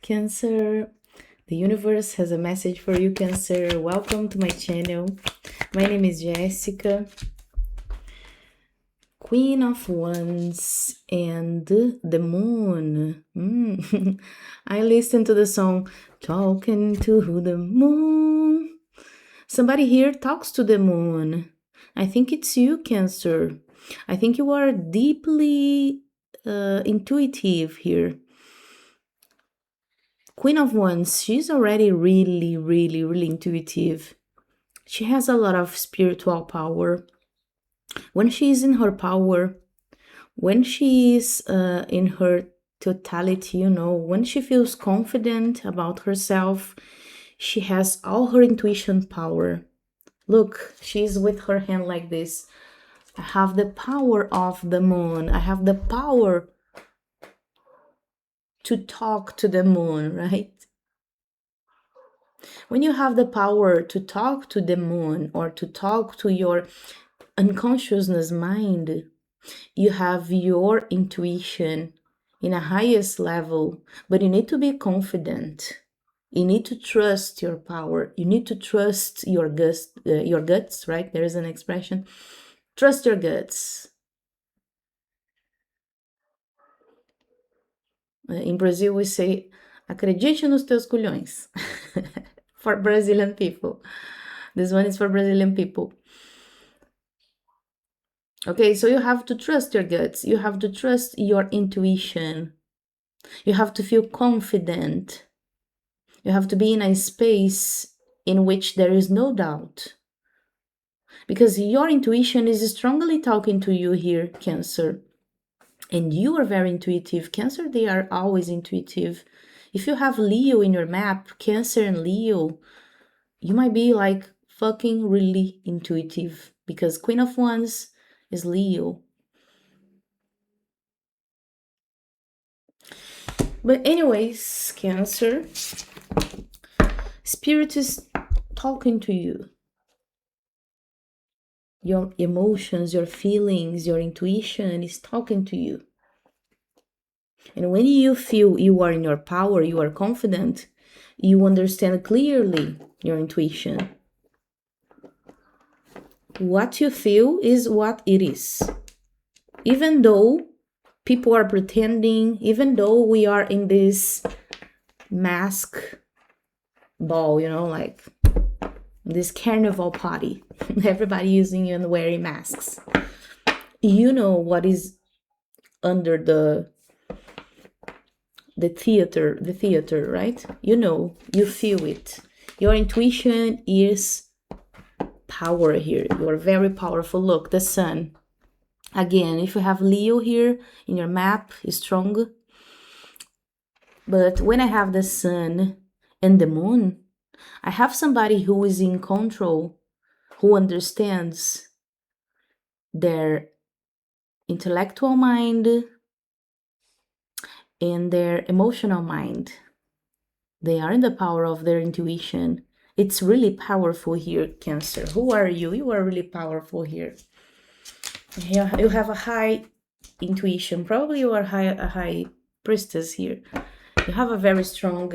Cancer, the universe has a message for you, Cancer. Welcome to my channel. My name is Jessica, Queen of Wands and the Moon. I listened to the song Talking to the Moon. Somebody here talks to the moon. I think it's you, Cancer. I think you are deeply intuitive here. Queen of Wands, she's already really intuitive. She has a lot of spiritual power. When she is in her power, when she is in her totality, when she feels confident about herself, she has all her intuition power. Look, she's with her hand like this. I have the power of the moon. I have the power to talk to the moon, right? When you have the power to talk to the moon or to talk to your unconsciousness mind, you have your intuition in a highest level, but you need to be confident. You need to trust your power. You need to trust your guts, right? There is an expression. Trust your guts. In Brazil, we say, acredite nos teus culhões. For Brazilian people. This one is for Brazilian people. Okay, so you have to trust your guts. You have to trust your intuition. You have to feel confident. You have to be in a space in which there is no doubt. Because your intuition is strongly talking to you here, Cancer. And you are very intuitive. Cancer, they are always intuitive. If you have Leo in your map, Cancer and Leo, you might be like fucking really intuitive. Because Queen of Wands is Leo. But anyways, Cancer, Spirit is talking to you. Your emotions, your feelings, your intuition is talking to you. And when you feel you are in your power, you are confident, you understand clearly your intuition. What you feel is what it is. Even though people are pretending, even though we are in this mask ball, like this carnival party, everybody using and wearing masks. You know what is under the theater, right? You feel it. Your intuition is power here. You are very powerful. Look, the sun. Again, if you have Leo here in your map, is strong. But when I have the sun and the moon, I have somebody who is in control, who understands their intellectual mind and their emotional mind. They are in the power of their intuition. It's really powerful here, Cancer. Who are you? You are really powerful here. You have a high intuition. Probably you are a high priestess here. You have a very strong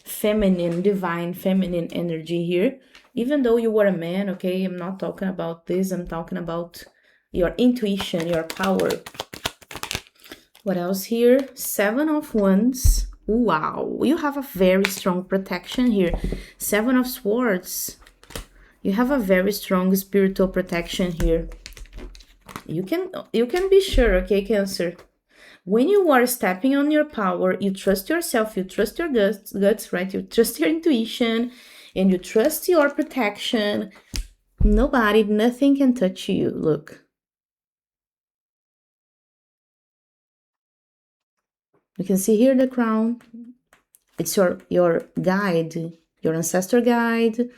feminine, divine feminine energy here. Even though you were a man, okay? I'm not talking about this. I'm talking about your intuition, your power. What else here? 7 of Wands. Wow, you have a very strong protection here. 7 of Swords. You have a very strong spiritual protection here. You can be sure, okay, Cancer? When you are stepping on your power, you trust yourself, you trust your guts, right? You trust your intuition, and you trust your protection. Nothing can touch you. Look. You can see here the crown. It's your guide, your ancestor guide.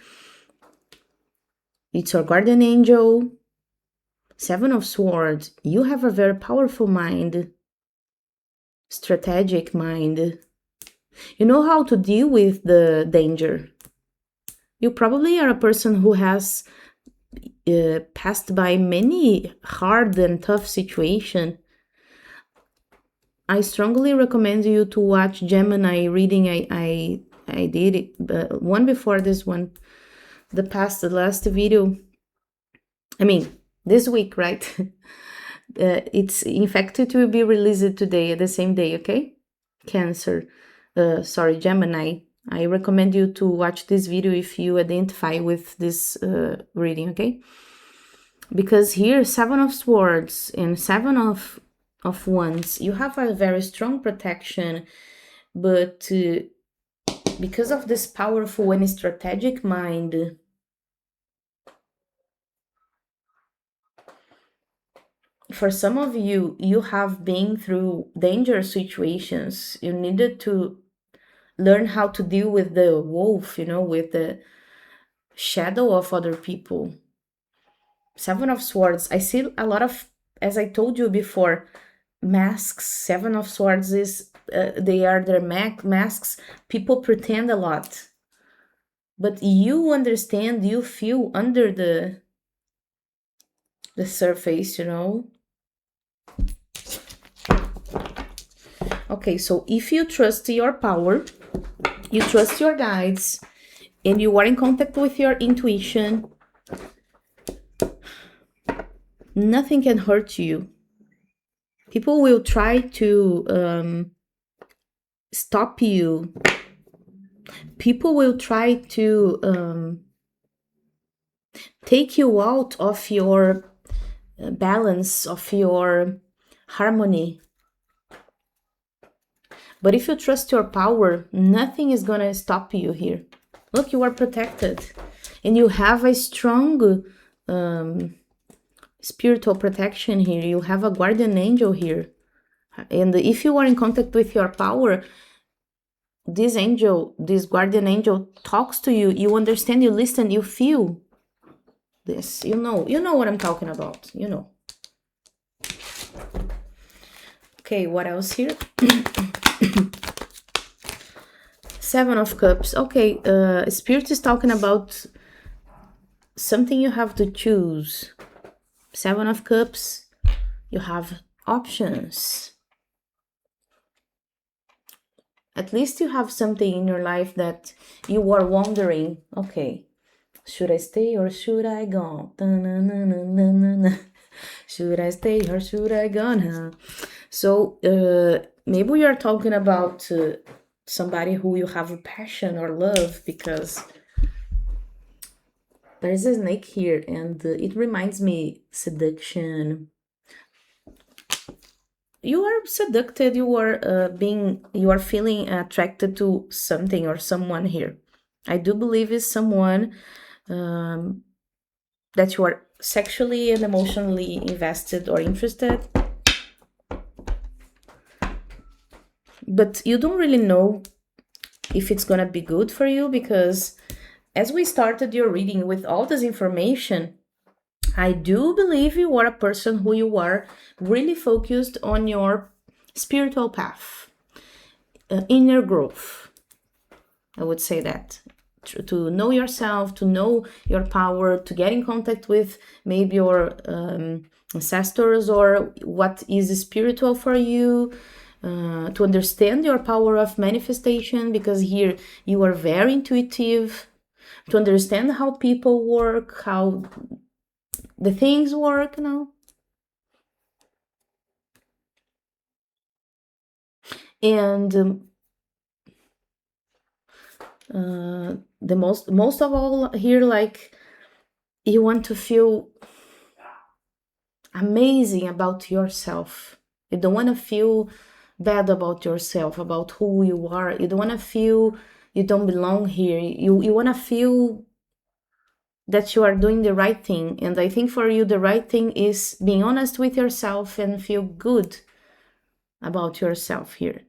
It's your guardian angel. 7 of Swords. You have a very powerful mind. Strategic mind. You know how to deal with the danger. You probably are a person who has passed by many hard and tough situations. I strongly recommend you to watch Gemini reading. I did it, but one before this one, the last video. I mean, this week, right? It's in fact it will be released today, the same day. Okay, Cancer. Sorry, Gemini. I recommend you to watch this video if you identify with this reading. Okay, because here 7 of Swords and 7 of Wands, you have a very strong protection, but because of this powerful and strategic mind, for some of you, you have been through dangerous situations. You needed to learn how to deal with the wolf, with the shadow of other people. 7 of Swords, I see a lot of, as I told you before, masks. 7 of Swords is, they are their masks. People pretend a lot. But you understand, you feel under the surface, Okay, so if you trust your power, you trust your guides, and you are in contact with your intuition, nothing can hurt you. People will try to stop you. People will try to take you out of your balance, of your harmony. But if you trust your power, nothing is gonna stop you here. Look, you are protected. And you have a strong spiritual protection here. You have a guardian angel here. And if you are in contact with your power, this angel, this guardian angel talks to you. You understand, you listen, you feel this. You know what I'm talking about. Okay, what else here? 7 of Cups. Okay, Spirit is talking about something you have to choose. 7 of Cups, you have options. At least you have something in your life that you are wondering, okay, should I stay or should I go? Should I stay or should I go now? So maybe we are talking about somebody who you have a passion or love, because there's a snake here and it reminds me seduction. You are seduced, you are feeling attracted to something or someone here. I do believe it's someone that you are sexually and emotionally invested or interested, but you don't really know if it's gonna be good for you, because as we started your reading with all this information, I do believe you are a person who you are really focused on your spiritual path, inner growth. I would say that. To know yourself, to know your power, to get in contact with maybe your ancestors or what is spiritual for you, to understand your power of manifestation, because here you are very intuitive, to understand how people work, how the things work, and the most of all here, like, you want to feel amazing about yourself. You don't want to feel bad about yourself, about who you are. You don't want to feel you don't belong here. You want to feel that you are doing the right thing. And I think for you, the right thing is being honest with yourself and feel good about yourself here.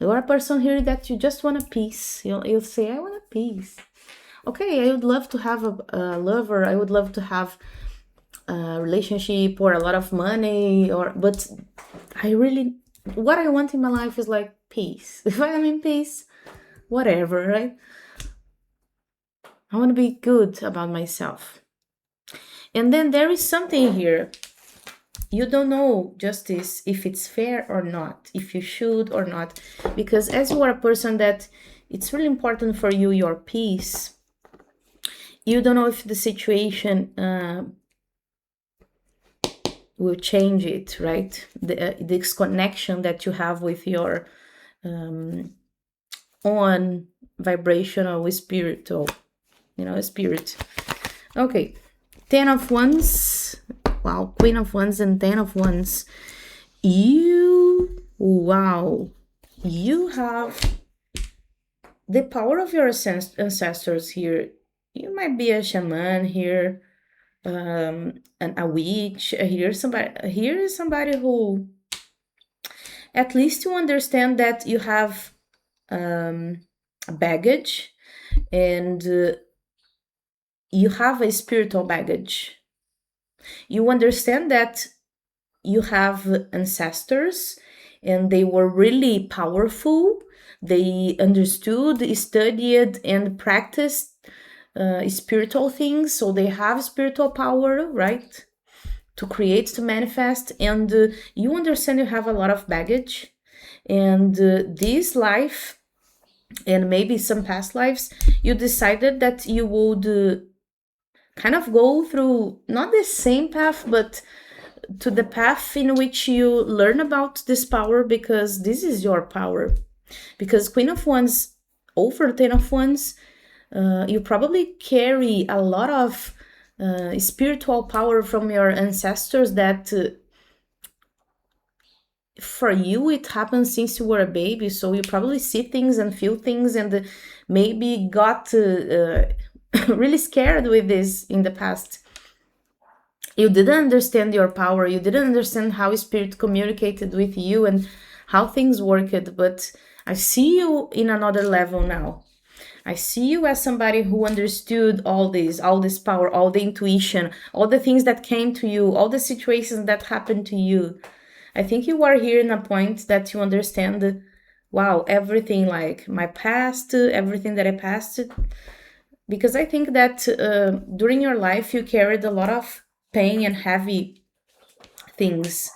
You are a person here that you just want a peace. You'll say, I want a peace. Okay, I would love to have a lover. I would love to have a relationship or a lot of money, but what I want in my life is like peace. If I am in peace, whatever, right? I want to be good about myself. And then there is something here. you don't know justice, if it's fair or not, if you should or not, because as you are a person that it's really important for you, your peace, you don't know if the situation will change it, right? This connection that you have with your own vibrational spiritual, spirit. Okay, 10 of Wands. Wow, Queen of Wands and 10 of Wands. Wow, you have the power of your ancestors here. You might be a shaman here, a witch. Here is somebody who, at least you understand that you have baggage, and you have a spiritual baggage. You understand that you have ancestors and they were really powerful. They understood, studied, and practiced spiritual things, so they have spiritual power, right? To create, to manifest, and you understand you have a lot of baggage, and this life and maybe some past lives, you decided that you would kind of go through not the same path, but to the path in which you learn about this power, because this is your power. Because Queen of Wands over 10 of Wands, you probably carry a lot of spiritual power from your ancestors that for you it happened since you were a baby, so you probably see things and feel things, and maybe got really scared with this in the past. You didn't understand your power, you didn't understand how spirit communicated with you and how things worked, but I see you in another level now. I see you as somebody who understood all this power, all the intuition, all the things that came to you, all the situations that happened to you. I think you are here in a point that you understand, wow, everything, like my past, everything that I passed. Because I think that during your life, you carried a lot of pain and heavy things.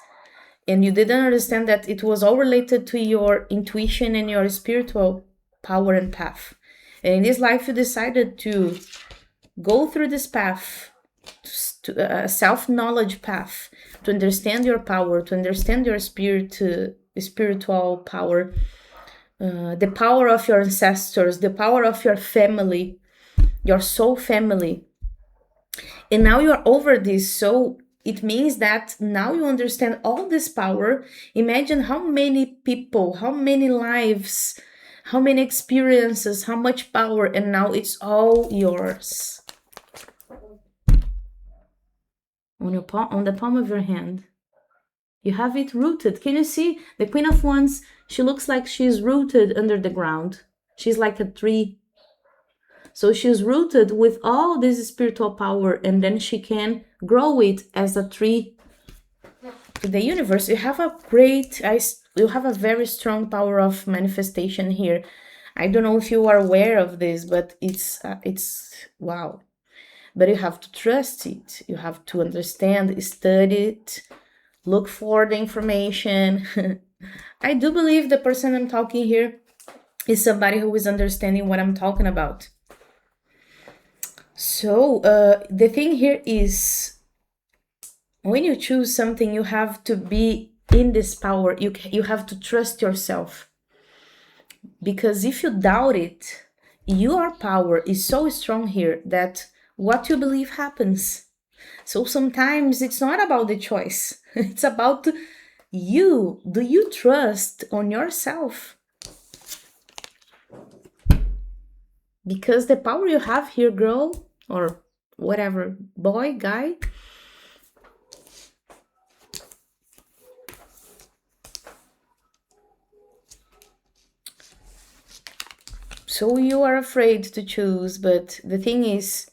And you didn't understand that it was all related to your intuition and your spiritual power and path. And in this life, you decided to go through this path, a self-knowledge path, to understand your power, to understand your spiritual power, the power of your ancestors, the power of your family, your soul family. And now you're over this, so it means that now you understand all this power. Imagine how many people, how many lives, how many experiences, how much power, and now it's all yours. On the palm of your hand. You have it rooted. Can you see the Queen of Wands? She looks like she's rooted under the ground. She's like a tree. So she's rooted with all this spiritual power, and then she can grow it as a tree to the universe. You have a very strong power of manifestation here. I don't know if you are aware of this, but it's wow. But you have to trust it. You have to understand, study it, look for the information. I do believe the person I'm talking here is somebody who is understanding what I'm talking about. So the thing here is, when you choose something, you have to be in this power. You have to trust yourself. Because if you doubt it, your power is so strong here that what you believe happens. So sometimes it's not about the choice. It's about you. Do you trust on yourself? Because the power you have here, girl, or whatever, boy, guy, so you are afraid to choose, but the thing is,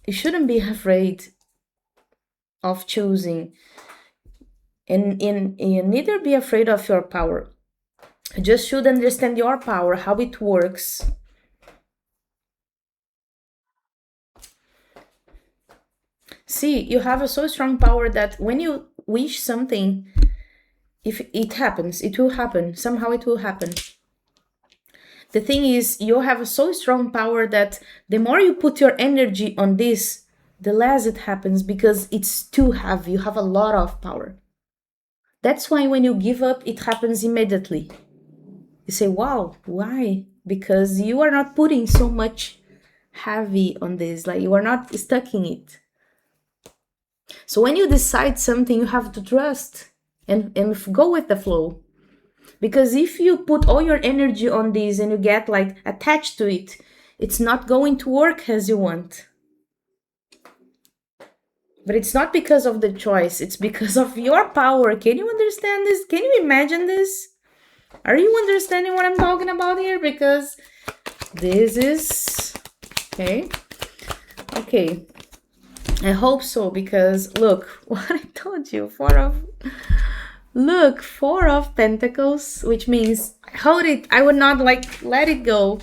you shouldn't be afraid of choosing, and neither be afraid of your power. You just should understand your power, how it works. See, you have a so strong power that when you wish something, if it happens, it will happen. Somehow it will happen. The thing is, you have a so strong power that the more you put your energy on this, the less it happens, because it's too heavy. You have a lot of power. That's why when you give up, it happens immediately. You say, wow, why? Because you are not putting so much heavy on this, like you are not stuck in it. So when you decide something, you have to trust and go with the flow. Because if you put all your energy on this and you get like attached to it, it's not going to work as you want. But it's not because of the choice, it's because of your power. Can you understand this? Can you imagine this? Are you understanding what I'm talking about here? Because this is okay. Okay. I hope so, because look what I told you. Four of Pentacles, which means hold it. I would not like let it go.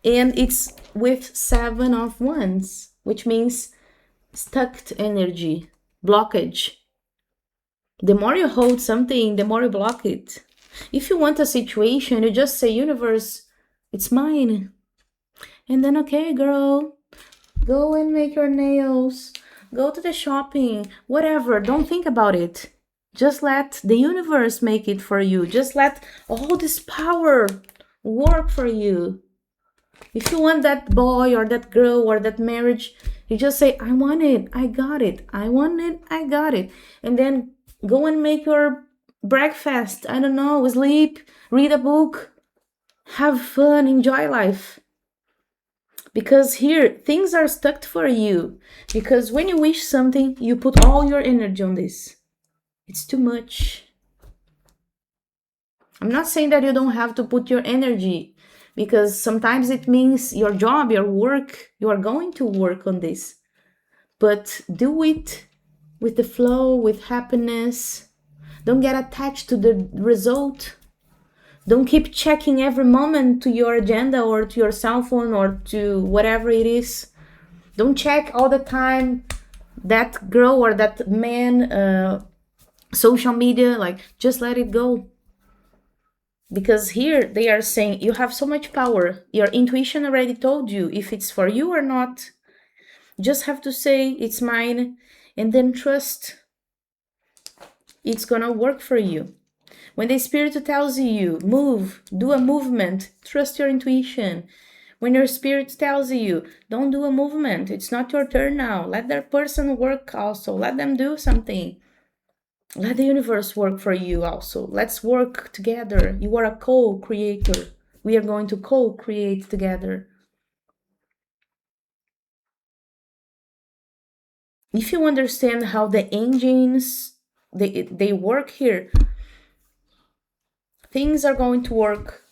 And it's with Seven of Wands, which means stuck energy, blockage. The more you hold something, the more you block it. If you want a situation, you just say, universe, it's mine. And then, okay, girl, go and make your nails, go to the shopping, whatever. Don't think about it. Just let the universe make it for you. Just let all this power work for you. If you want that boy or that girl or that marriage, you just say, I want it, I got it. I want it, I got it. And then go and make your breakfast. I don't know, sleep, read a book, have fun, enjoy life. Because here, things are stuck for you. Because when you wish something, you put all your energy on this. It's too much. I'm not saying that you don't have to put your energy, because sometimes it means your job, your work, you are going to work on this. But do it with the flow, with happiness. Don't get attached to the result. Don't keep checking every moment to your agenda or to your cell phone or to whatever it is. Don't check all the time that girl or that man, social media, like just let it go. Because here they are saying you have so much power. Your intuition already told you if it's for you or not. You just have to say it's mine and then trust it's gonna work for you. When the spirit tells you move, do a movement, trust your intuition. When your spirit tells you don't do a movement, it's not your turn now, let that person work also, let them do something. Let the universe work for you also. Let's work together. You are a co-creator. We are going to co-create together. If you understand how the engines, they work here, things are going to work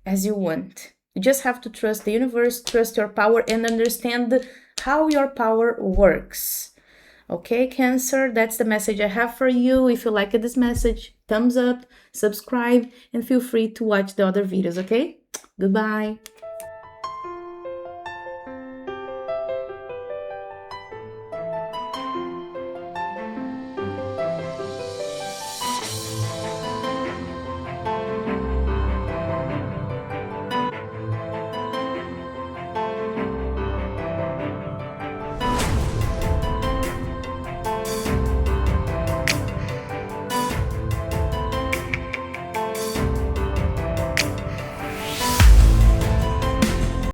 as you want. You just have to trust the universe, trust your power, and understand how your power works. Okay, Cancer, that's the message I have for you. If you like this message, thumbs up, subscribe, and feel free to watch the other videos, okay? Goodbye.